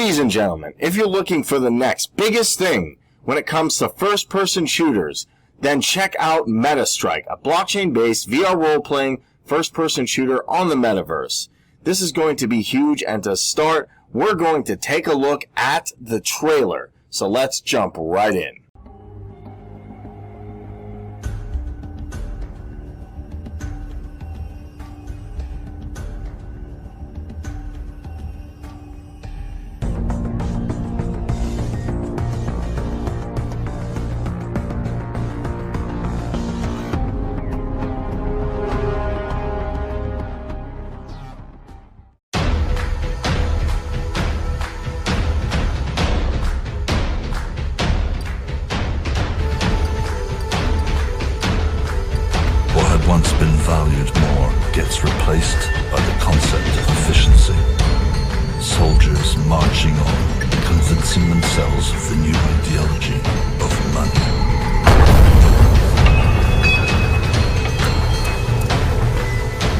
Ladies and gentlemen, if you're looking for the next biggest thing when it comes to first-person shooters, then check out Metastrike, a blockchain-based VR role-playing first-person shooter on the metaverse. This is going to be huge, and to start, we're going to take a look at the trailer. So let's jump right in. Once been valued more gets replaced by the concept of efficiency. Soldiers marching on, convincing themselves of the new ideology of money.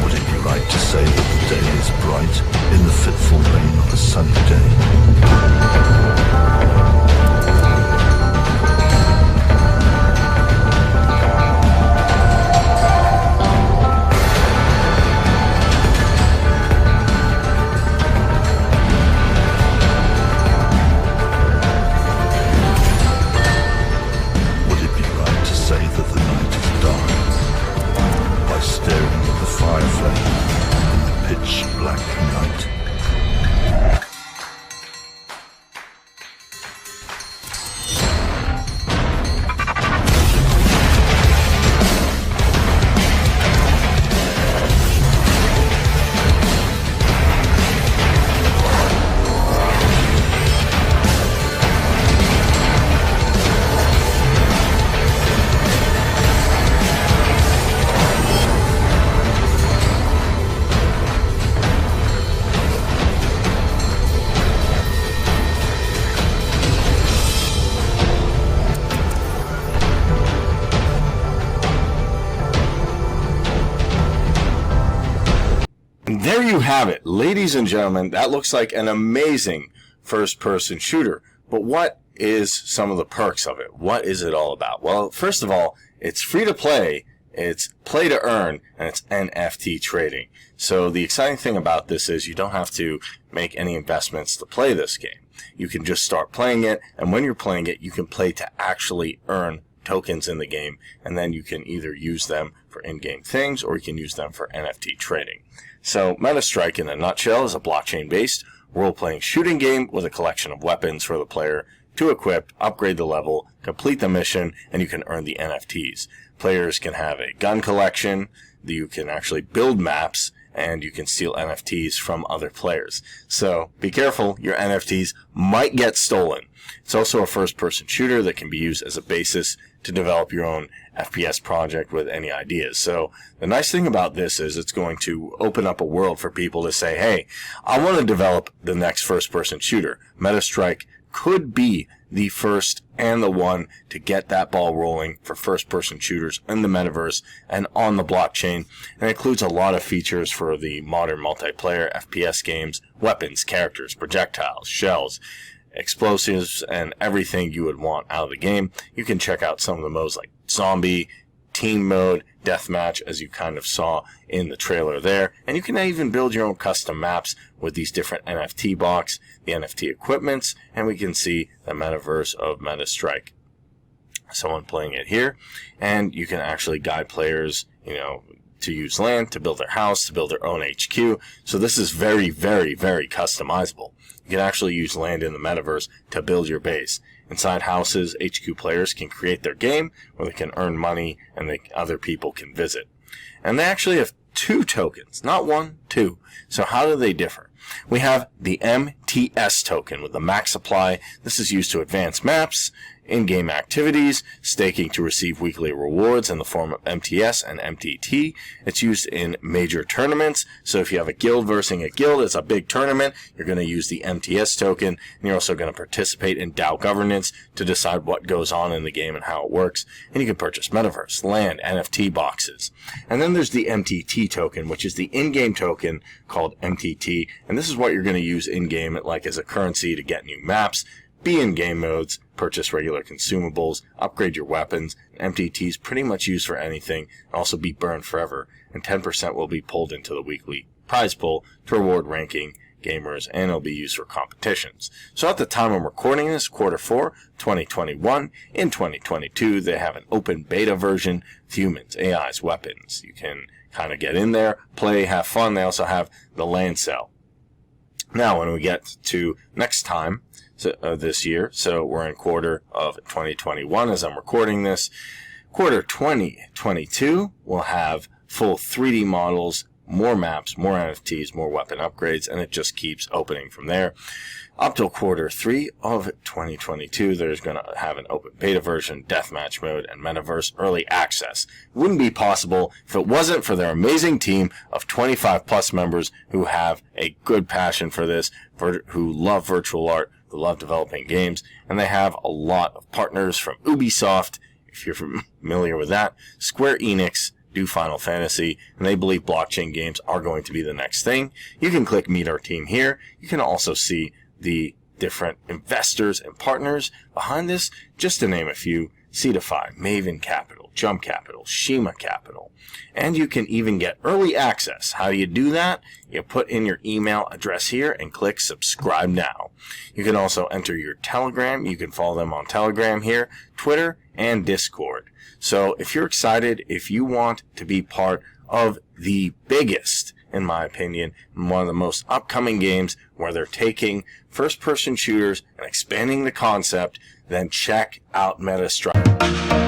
Would it be right to say that the day is bright in the fitful rain of a sunny day? Black night. There you have it, ladies and gentlemen. That looks like an amazing first-person shooter. But what is some of the perks of it? What is it all about? Well, first of all, it's free to play, it's play to earn, and it's NFT trading. So the exciting thing about this is you don't have to make any investments to play this game. You can just start playing it, and when you're playing it, you can play to actually earn tokens in the game, and then you can either use them for in-game things or you can use them for NFT trading. So Metastrike in a nutshell is a blockchain-based role-playing shooting game with a collection of weapons for the player to equip, upgrade the level, complete the mission, and you can earn the NFTs. Players can have a gun collection, you can actually build maps, and you can steal NFTs from other players. So be careful, your NFTs might get stolen. It's also a first-person shooter that can be used as a basis to develop your own FPS project with any ideas. So the nice thing about this is it's going to open up a world for people to say, hey, I want to develop the next first-person shooter. Metastrike could be the first and the one to get that ball rolling for first-person shooters in the metaverse and on the blockchain. And it includes a lot of features for the modern multiplayer FPS games, weapons, characters, projectiles, shells, explosives, and everything you would want out of the game. You can check out some of the modes like zombie, team mode, deathmatch, as you kind of saw in the trailer there. And you can even build your own custom maps with these different NFT blocks, the NFT equipments, and we can see the metaverse of Metastrike. Someone playing it here, and you can actually guide players, to use land, to build their house, to build their own HQ. So this is very, very, very customizable. You can actually use land in the metaverse to build your base. Inside houses, HQ players can create their game where they can earn money and other people can visit. And they actually have 2 tokens, not 1, 2. So how do they differ? We have the MTS token with the max supply. This is used to advance maps. in-game activities, staking to receive weekly rewards in the form of MTS and MTT. It's used in major tournaments, so if you have a guild versus a guild, it's a big tournament, you're going to use the MTS token, and you're also going to participate in DAO governance to decide what goes on in the game and how it works, and you can purchase metaverse, land, NFT boxes. And then there's the MTT token, which is the in-game token called MTT, and this is what you're going to use in-game like as a currency to get new maps, be in game modes, purchase regular consumables, upgrade your weapons. MTT is pretty much used for anything, and also be burned forever, and 10% will be pulled into the weekly prize pool to reward ranking gamers, and it'll be used for competitions. So at the time I'm recording this, Q4 2021, in 2022, they have an open beta version with humans, AIs, weapons. You can kind of get in there, play, have fun. They also have the land sale. Now, when we get to next time, this year, so we're in quarter of 2021 as I'm recording this, quarter 2022 will have full 3D models, more maps, more NFTs, more weapon upgrades, and it just keeps opening from there. Up till quarter 3 of 2022, there's going to have an open beta version, deathmatch mode, and metaverse early access. It wouldn't be possible if it wasn't for their amazing team of 25 plus members who have a good passion for this, who love virtual art, who love developing games, and they have a lot of partners from Ubisoft, if you're familiar with that, Square Enix, do Final Fantasy, and they believe blockchain games are going to be the next thing. You can click Meet Our Team here. You can also see the different investors and partners behind this, just to name a few: Cetify, Maven Capital, Jump Capital, Shima Capital. And you can even get early access. How do you do that? You put in your email address here and click subscribe now. You can also enter your Telegram. You can follow them on Telegram here, Twitter, and Discord. So if you're excited, if you want to be part of the biggest, in my opinion, one of the most upcoming games where they're taking first-person shooters and expanding the concept, then check out Metastrike.